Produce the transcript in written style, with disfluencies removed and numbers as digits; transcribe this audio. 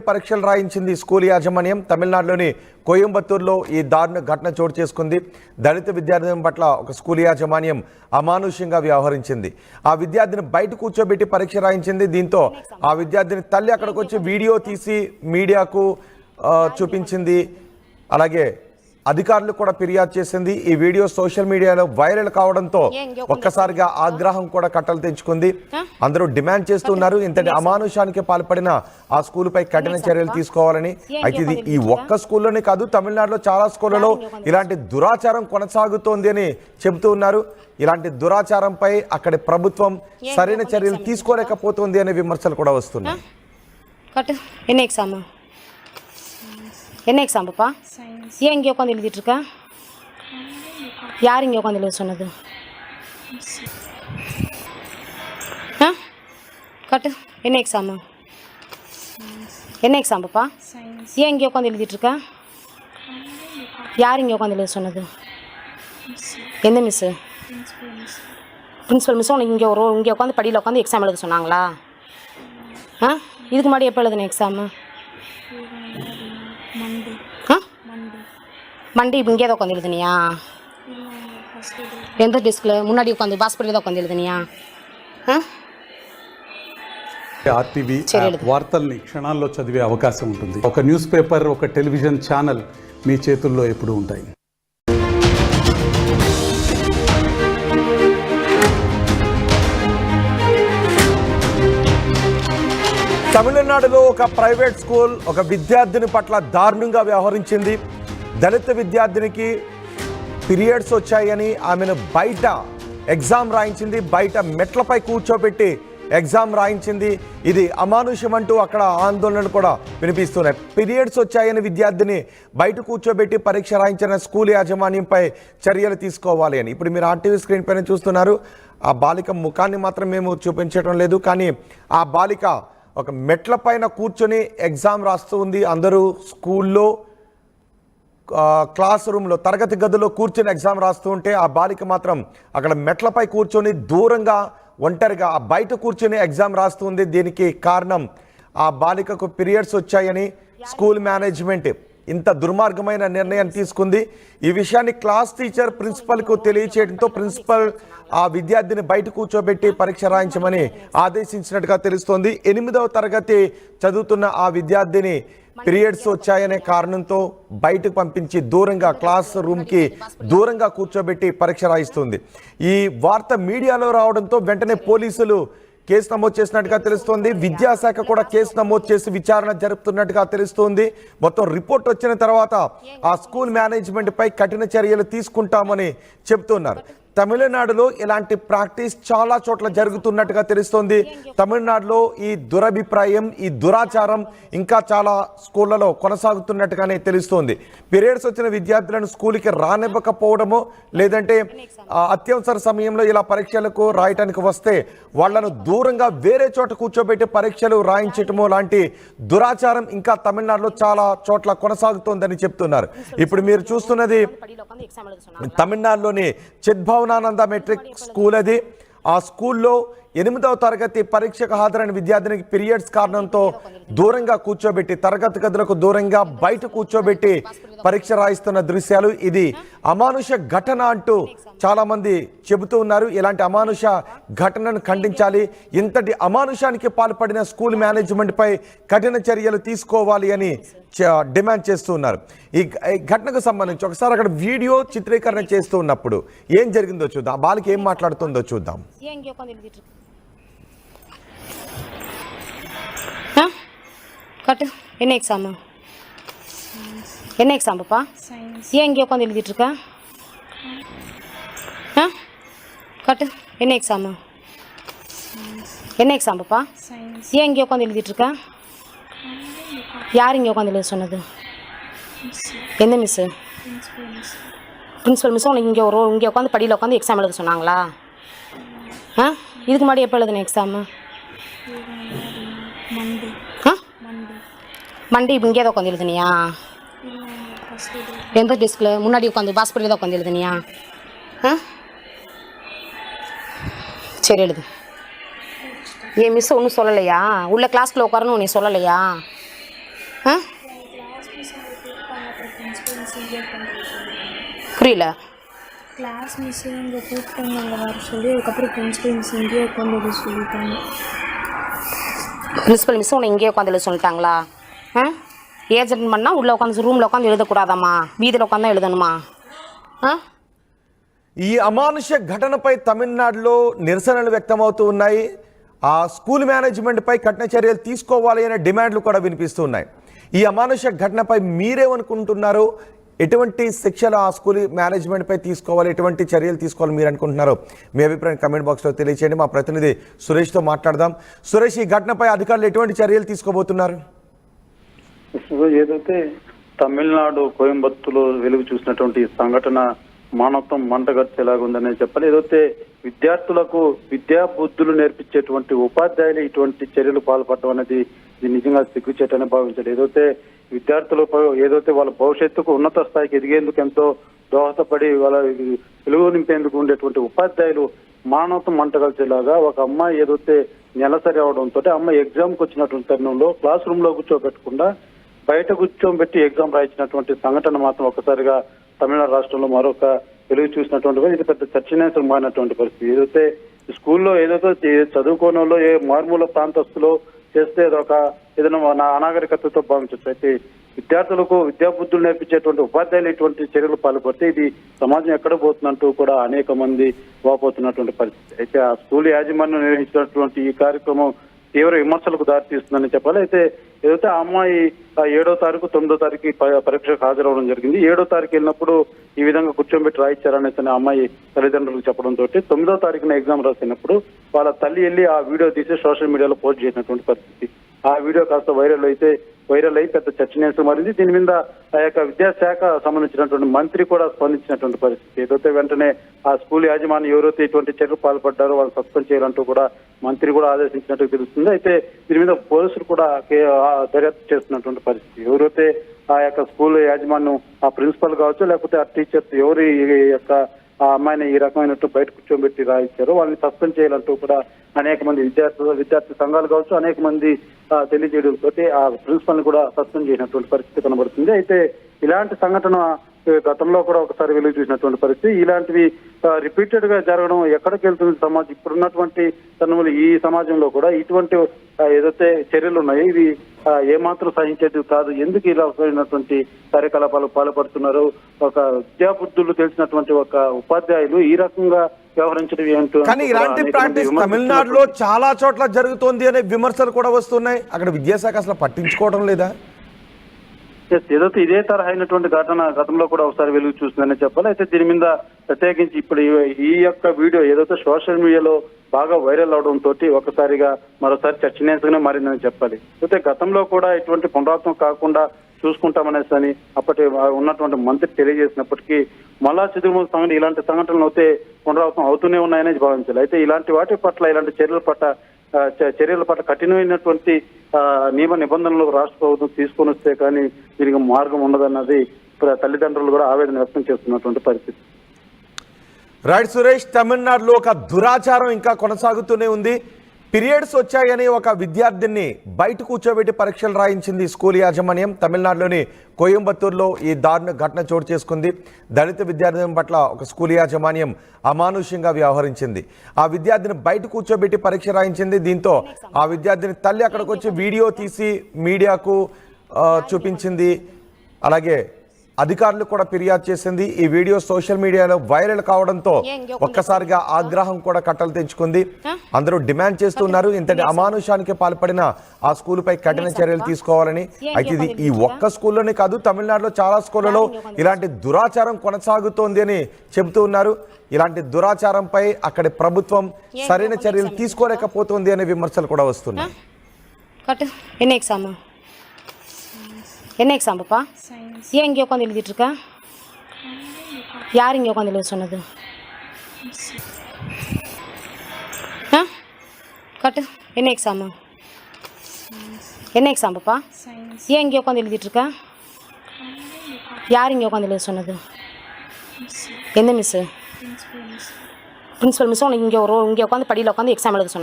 పరీక్షలు రాయించింది స్కూల్ యాజమాన్యం. తమిళనాడులోని కోయంబత్తూరులో ఈ దారుణ ఘటన చోటు చేసుకుంది. దళిత విద్యార్థి పట్ల ఒక స్కూల్ యాజమాన్యం అమానుష్యంగా వ్యవహరించింది. ఆ విద్యార్థిని బయట కూర్చోబెట్టి పరీక్ష రాయించింది. దీంతో ఆ విద్యార్థిని తల్లి అక్కడికి వచ్చి వీడియో తీసి మీడియాకు చూపించింది. అలాగే అధికారులు కూడా ఫిర్యాదు చేసింది. ఈ వీడియో సోషల్ మీడియాలో వైరల్ కావడంతో ఒక్కసారిగా ఆగ్రహం కూడా కట్టలు తెంచుకుంది. అందరూ డిమాండ్ చేస్తున్నారు ఇంతటి అమానుషానికి పాల్పడిన ఆ స్కూలుపై కఠిన చర్యలు తీసుకోవాలని. అయితే ఇది ఈ ఒక్క స్కూల్లోనే కాదు, తమిళనాడులో చాలా స్కూళ్లలో ఇలాంటి దురాచారం కొనసాగుతోంది అని చెబుతూ ఉన్నారు. ఇలాంటి దురాచారంపై అక్కడి ప్రభుత్వం సరైన చర్యలు తీసుకోలేకపోతుంది అనే విమర్శలు కూడా వస్తున్నాయి. என்ன எக்ஸாம் பாப்பா? ஏன் இங்கே உட்காந்து எழுதிட்டு இருக்க? யார் இங்கே உட்காந்து எழுத சொன்னது? கட்டு. என்ன எக்ஸாமு? என்ன எக்ஸாம் பாப்பா? ஏன் இங்கே உட்காந்து எழுதிட்டு இருக்க? யார் இங்கே உட்காந்து எழுத சொன்னது? எந்த மிஸ்ஸு? பிரின்ஸிபல் மிஸ்ஸும் உனக்கு இங்கே உட்காந்து படியில் உட்காந்து எக்ஸாம் எழுத சொன்னாங்களா? இதுக்கு முன்னாடி எப்போ எழுதுன எக்ஸாமு? மண்டே இப்போ இங்கே தான் உட்காந்து எழுதுனியா? எந்த டெஸ்கில் முன்னாடி உட்காந்து பாஸ்பரியில் தான் உட்காந்து எழுதுனியா? ఆర్టీవీ వార్తల్ని క్షణాల్లో చదివే అవకాశం ఉంటుంది. ఒక న్యూస్ పేపర్, ఒక టెలివిజన్ ఛానల్ మీ చేతుల్లో ఎప్పుడూ ఉంటాయి. తమిళనాడులో ఒక ప్రైవేట్ స్కూల్ ఒక విద్యార్థిని పట్ల దారుణంగా వ్యవహరించింది. దళిత విద్యార్థినికి పీరియడ్స్ వచ్చాయని ఆమెను బయట ఎగ్జామ్ రాయించింది. బయట మెట్లపై కూర్చోబెట్టి ఎగ్జామ్ రాయించింది. ఇది అమానుషం అంటూ అక్కడ ఆందోళనలు కూడా వినిపిస్తున్నాయి. పీరియడ్స్ వచ్చాయని విద్యార్థిని బయట కూర్చోబెట్టి పరీక్ష రాయించిన స్కూల్ యాజమాన్యంపై చర్యలు తీసుకోవాలి అని. ఇప్పుడు మీరు ఆర్టీవీ స్క్రీన్ పైన చూస్తున్నారు. ఆ బాలిక ముఖాన్ని మాత్రం మేము చూపించడం లేదు, కానీ ఆ బాలిక ఒక మెట్ల పైన కూర్చొని ఎగ్జామ్ రాస్తూ ఉంది. అందరూ స్కూల్లో క్లాస్ రూమ్లో తరగతి గదిలో కూర్చొని ఎగ్జామ్ రాస్తూ ఉంటే ఆ బాలిక మాత్రం అక్కడ మెట్లపై కూర్చొని దూరంగా ఒంటరిగా ఆ బయట కూర్చొని ఎగ్జామ్ రాస్తూ ఉంది. దీనికి కారణం ఆ బాలికకు పీరియడ్స్ వచ్చాయని స్కూల్ మేనేజ్మెంట్ ఇంత దుర్మార్గమైన నిర్ణయం తీసుకుంది. ఈ విషయాన్ని క్లాస్ టీచర్ ప్రిన్సిపల్కు తెలియచేయడంతో ప్రిన్సిపల్ ఆ విద్యార్థిని బయట కూర్చోబెట్టి పరీక్ష రాయించమని ఆదేశించినట్టుగా తెలుస్తోంది. 8వ తరగతి చదువుతున్న ఆ విద్యార్థిని పీరియడ్స్ వచ్చాయనే కారణంతో బయటకు పంపించి దూరంగా క్లాస్ రూమ్కి దూరంగా కూర్చోబెట్టి పరీక్ష రాయిస్తుంది. ఈ వార్త మీడియాలో రావడంతో వెంటనే పోలీసులు కేసు నమోదు చేసినట్టుగా తెలుస్తోంది. విద్యాశాఖ కూడా కేసు నమోదు చేసి విచారణ జరుపుతున్నట్టుగా తెలుస్తోంది. మొత్తం రిపోర్ట్ వచ్చిన తర్వాత ఆ స్కూల్ మేనేజ్మెంట్ పై కఠిన చర్యలు తీసుకుంటామని చెబుతున్నారు. తమిళనాడులో ఇలాంటి ప్రాక్టీస్ చాలా చోట్ల జరుగుతున్నట్టుగా తెలుస్తోంది. తమిళనాడులో ఈ దురభిప్రాయం, ఈ దురాచారం ఇంకా చాలా స్కూళ్లలో కొనసాగుతున్నట్టుగానే తెలుస్తోంది. పీరియడ్స్ వచ్చిన విద్యార్థులను స్కూల్కి రానివ్వకపోవడమో లేదంటే అత్యవసర సమయంలో ఇలా పరీక్షలకు రాయటానికి వస్తే వాళ్లను దూరంగా వేరే చోట కూర్చోబెట్టి పరీక్షలు రాయించటమో లాంటి దురాచారం ఇంకా తమిళనాడులో చాలా చోట్ల కొనసాగుతోందని చెప్తున్నారు. ఇప్పుడు మీరు చూస్తున్నది తమిళనాడులోని చిద్భవనానంద మెట్రిక్ స్కూల్. అది ఆ స్కూల్లో 8వ తరగతి పరీక్షకు హాజరైన విద్యార్థినికి పీరియడ్స్ కారణంతో దూరంగా కూర్చోబెట్టి తరగతి గదులకు దూరంగా బయట కూర్చోబెట్టి పరీక్ష రాయిస్తున్న దృశ్యాలు. ఇది అమానుష ఘటన అంటూ చాలా మంది చెబుతూ ఉన్నారు. ఇలాంటి అమానుష ఘటనను ఖండించాలి. ఇంతటి అమానుషానికి పాల్పడిన స్కూల్ మేనేజ్మెంట్ పై కఠిన చర్యలు తీసుకోవాలి అని డిమాండ్ చేస్తూ ఉన్నారు. ఈ ఘటనకు సంబంధించి ఒకసారి అక్కడ వీడియో చిత్రీకరణ చేస్తూ ఉన్నప్పుడు ఏం జరిగిందో చూద్దాం. ఆ బాలిక ఏం మాట్లాడుతుందో చూద్దాం. கட்டு. என்ன எக்ஸாமு? என்ன எக்ஸாம் பாப்பா? ஏன் இங்கே உட்காந்து எழுதிட்டு இருக்க? கட்டு. என்ன எக்ஸாமு? என்ன எக்ஸாம் பாப்பா? ஏன் இங்கே உட்காந்து எழுதிட்டு இருக்க? யார் இங்கே உட்காந்து எழுத சொன்னது? எந்த மிஸ்ஸு? பிரின்ஸிபல் மிஸ்ஸும் உனக்கு இங்கே உட்காந்து படியில் உட்காந்து எக்ஸாம் எழுத சொன்னாங்களா? இதுக்கு முன்னாடி எப்போ எழுதுன எக்ஸாமு? மண்டே இப்போ இங்கே தான் உட்காந்து எழுதுனியா? எந்த டெஸ்கில் முன்னாடி உட்காந்து பாஸ்பரியில் தான் உட்காந்து எழுதுனியா? சரி எழுது. என் மிஸ் ஒன்றும் சொல்லலையா? உள்ள கிளாஸ்க்குள்ள உட்காரணும் நீ சொல்லலையா? ஆ புரியல. கிளாஸ் மிஸ் இங்கே கூப்பிட்டாங்க அங்கே வர சொல்லி, அதுக்கப்புறம் பிரின்சிபல் மிஸ் இங்கேயே உட்காந்து சொல்லிட்டாங்க. பிரின்சிபல் மிஸ் உன்னை இங்கேயே உட்காந்து எழுத சொல்லிட்டாங்களா? ஆ ஏஜென்ட் பண்ணால் உள்ளே உட்காந்து ரூமில் உட்காந்து எழுதக்கூடாதாம்மா, வீதியில் உட்காந்து தான் எழுதணுமா? ఆ? ఈ అమానుష ఘటనపై తమిళనాడులో నిరసనలు వ్యక్తమవుతూ ఉన్నాయి. ఆ స్కూల్ మేనేజ్మెంట్పై కఠిన చర్యలు తీసుకోవాలి అనే డిమాండ్లు కూడా వినిపిస్తూ ఉన్నాయి. ఈ అమానుష ఘటనపై మీరేమనుకుంటున్నారు? ఎటువంటి శిక్షలు ఆ స్కూల్ మేనేజ్మెంట్పై తీసుకోవాలి, ఎటువంటి చర్యలు తీసుకోవాలి మీరు అనుకుంటున్నారు? మీ అభిప్రాయం కమెంట్ బాక్స్లో తెలియచేయండి. మా ప్రతినిధి సురేష్తో మాట్లాడదాం. సురేష్, ఈ ఘటనపై అధికారులు ఎటువంటి చర్యలు తీసుకోబోతున్నారు? ఏదైతే తమిళనాడు కోయంబత్తూరులో వెలుగు చూసినటువంటి సంఘటన మానవత్వం మంటగట్టేలాగా ఉందనే చెప్పాలి. ఏదైతే విద్యార్థులకు విద్యా బుద్ధులు నేర్పించేటువంటి ఉపాధ్యాయులు ఇటువంటి చర్యలు పాల్పడడం అనేది ఇది నిజంగా సిగ్గుచేటనే భావించాలి. ఏదైతే విద్యార్థులు ఏదైతే వాళ్ళ భవిష్యత్తుకు ఉన్నత స్థాయికి ఎదిగేందుకు ఎంతో దోహదపడి వాళ్ళ వెలుగు నింపేందుకు ఉండేటువంటి ఉపాధ్యాయులు మానవత్వం మంటగలిచేలాగా ఒక అమ్మాయి ఏదైతే నెలసరి అవడంతో అమ్మాయి ఎగ్జామ్కి వచ్చినటువంటి తరుణంలో క్లాస్ రూమ్ లో కూర్చోబెట్టకుండా బయట కూర్చోబెట్టి ఎగ్జామ్ రాయించినటువంటి సంఘటన మాత్రం ఒకసారిగా తమిళనాడు రాష్ట్రంలో మరొక వెలుగు చూసినటువంటి ఇది పెద్ద చర్చనీయాంశం మారినటువంటి పరిస్థితి. ఏదైతే స్కూల్లో ఏదైతే చదువుకోవడంలో ఏ మారుమూల ప్రాంతస్తులో చేస్తే అదొక ఏదైనా అనాగరికతతో భావించవచ్చు. అయితే విద్యార్థులకు విద్యాబుద్ధులు నేర్పించేటువంటి ఉపాధ్యాయులు ఇటువంటి చర్యలు పాల్పడితే ఇది సమాజం ఎక్కడ పోతుందంటూ కూడా అనేక మంది వాపోతున్నటువంటి పరిస్థితి. అయితే ఆ స్కూల్ యాజమాన్యం నిర్వహించినటువంటి ఈ కార్యక్రమం తీవ్ర విమర్శలకు దారితీస్తుందని చెప్పాలి. అయితే ఏదైతే ఆ అమ్మాయి 7వ తారీఖు 9వ తారీఖు పరీక్షకు హాజరవడం జరిగింది. 7వ తారీఖు వెళ్ళినప్పుడు ఈ విధంగా కూర్చోబెట్టి రాయించారనేసి ఆ అమ్మాయి తల్లిదండ్రులకు చెప్పడంతో 9వ తారీఖున ఎగ్జామ్ రాసినప్పుడు వాళ్ళ తల్లి వెళ్ళి ఆ వీడియో తీసి సోషల్ మీడియాలో పోస్ట్ చేసినటువంటి పరిస్థితి. ఆ వీడియో కాస్త వైరల్ అయి పెద్ద చర్చనీయాంశం మారింది. దీని మీద ఆ యొక్క విద్యాశాఖ సంబంధించినటువంటి మంత్రి కూడా స్పందించినటువంటి పరిస్థితి. ఏదైతే వెంటనే ఆ స్కూల్ యాజమాన్యం ఎవరైతే ఇటువంటి చర్యలు పాల్పడ్డారో వాళ్ళు సస్పెండ్ చేయాలంటూ కూడా మంత్రి కూడా ఆదేశించినట్టు తెలుస్తుంది. అయితే దీని మీద పోలీసులు కూడా దర్యాప్తు చేస్తున్నటువంటి పరిస్థితి. ఎవరైతే ఆ యొక్క స్కూల్ యాజమాన్యం ఆ ప్రిన్సిపల్ కావచ్చు లేకపోతే ఆ టీచర్స్ ఎవరు ఈ యొక్క ఆ అమ్మాయిని ఈ రకమైనట్టు బయట కూర్చోబెట్టి రాయించారో వాళ్ళని సస్పెండ్ చేయాలంటూ కూడా అనేక మంది విద్యార్థి సంఘాలు కావచ్చు అనేక మంది తెలియజేయడంతో ఆ ప్రిన్సిపల్ ని కూడా సస్పెండ్ చేసినటువంటి పరిస్థితి కనబడుతుంది. అయితే ఇలాంటి సంఘటన గతంలో కూడా ఒకసారి వెలుగు చూసినటువంటి పరిస్థితి. ఇలాంటివి రిపీటెడ్ గా జరగడం ఎక్కడికి వెళ్తుంది సమాజం? ఇప్పుడున్నటువంటి తరుణంలో ఈ సమాజంలో కూడా ఇటువంటి ఏదైతే చర్యలు ఉన్నాయో ఇవి ఏమాత్రం సహించేది కాదు. ఎందుకు ఇలా ఉన్నటువంటి కార్యకలాపాలు పాల్పడుతున్నారు? ఒక విద్యాబుద్ధులు తెలిసినటువంటి ఒక ఉపాధ్యాయులు ఈ రకంగా వ్యవహరించడం ఏంటో. కానీ ఇలాంటి ప్రాక్టీస్ తమిళనాడులో చాలా చోట్ల జరుగుతోంది అనే విమర్శలు కూడా వస్తున్నాయి. అక్కడ విద్యాశాఖ అసలు పట్టించుకోవడం లేదా? ఏదైతే ఇదే తరహా అయినటువంటి ఘటన గతంలో కూడా ఒకసారి వెలుగు చూస్తుందని చెప్పాలి. అయితే దీని మీద ప్రత్యేకించి ఇప్పుడు ఈ యొక్క వీడియో ఏదైతే సోషల్ మీడియాలో బాగా వైరల్ అవడంతో ఒకసారిగా మరోసారి చర్చనీయాంశంగానే మారిందని చెప్పాలి. అయితే గతంలో కూడా ఇటువంటి పునరావృతం కాకుండా చూసుకుంటామనేసి అని అప్పటి ఉన్నటువంటి మంత్రి తెలియజేసినప్పటికీ మళ్ళా చదువు సంఘటన ఇలాంటి సంఘటనలు అయితే పునరావృతం అవుతూనే ఉన్నాయని భావించాలి. అయితే ఇలాంటి వాటి పట్ల ఇలాంటి చర్యల పట్ల కఠినమైనటువంటి నియమ నిబంధనలు రాష్ట్ర ప్రభుత్వం తీసుకొని వస్తే కానీ దీనికి మార్గం ఉండదన్నది తల్లిదండ్రులు కూడా ఆవేదన వ్యక్తం చేస్తున్నటువంటి పరిస్థితి. రైట్ సురేష్, తమిళనాడులో ఒక దురాచారం ఇంకా కొనసాగుతూనే ఉంది. పీరియడ్స్ వచ్చాయని ఒక విద్యార్థిని బయట కూర్చోబెట్టి పరీక్షలు రాయించింది స్కూల్ యాజమాన్యం. తమిళనాడులోని కోయంబత్తూరులో ఈ దారుణ ఘటన చోటు చేసుకుంది. దళిత విద్యార్థిని పట్ల ఒక స్కూల్ యాజమాన్యం అమానుష్యంగా వ్యవహరించింది. ఆ విద్యార్థిని బయట కూర్చోబెట్టి పరీక్ష రాయించింది. దీంతో ఆ విద్యార్థిని తల్లి అక్కడికి వచ్చి వీడియో తీసి మీడియాకు చూపించింది. అలాగే అధికారులు కూడా ఫిర్యాదు చేసింది. ఈ వీడియో సోషల్ మీడియాలో వైరల్ కావడంతో ఒక్కసారిగా ఆగ్రహం కూడా కట్టలు తెంచుకుంది. అందరూ డిమాండ్ చేస్తున్నారు ఇంతటి అమానుషానికి పాల్పడిన ఆ స్కూల్పై కఠిన చర్యలు తీసుకోవాలని. అయితే ఇది ఈ ఒక్క స్కూల్లోనే కాదు, తమిళనాడులో చాలా స్కూళ్లలో ఇలాంటి దురాచారం కొనసాగుతోంది అని చెబుతూ ఉన్నారు. ఇలాంటి దురాచారంపై అక్కడి ప్రభుత్వం సరైన చర్యలు తీసుకోలేకపోతుంది అనే విమర్శలు కూడా వస్తున్నాయి. என்ன எக்ஸாம் பாப்பா? ஏன் இங்கே உட்காந்து எழுதிட்டு இருக்க? யார் இங்கே உட்காந்து எழுத சொன்னது? ஆ கட்டு. என்ன எக்ஸாமு? என்ன எக்ஸாம் பாப்பா? ஏன் இங்கே உட்காந்து எழுதிட்டு இருக்க? யார் இங்கே உட்காந்து எழுத சொன்னது? எந்த மிஸ்ஸு? பிரின்சிபல் மிஸ் உனக்கு இங்கே உட்காந்து படியில் உட்காந்து எக்ஸாம் எழுத சொன்னா?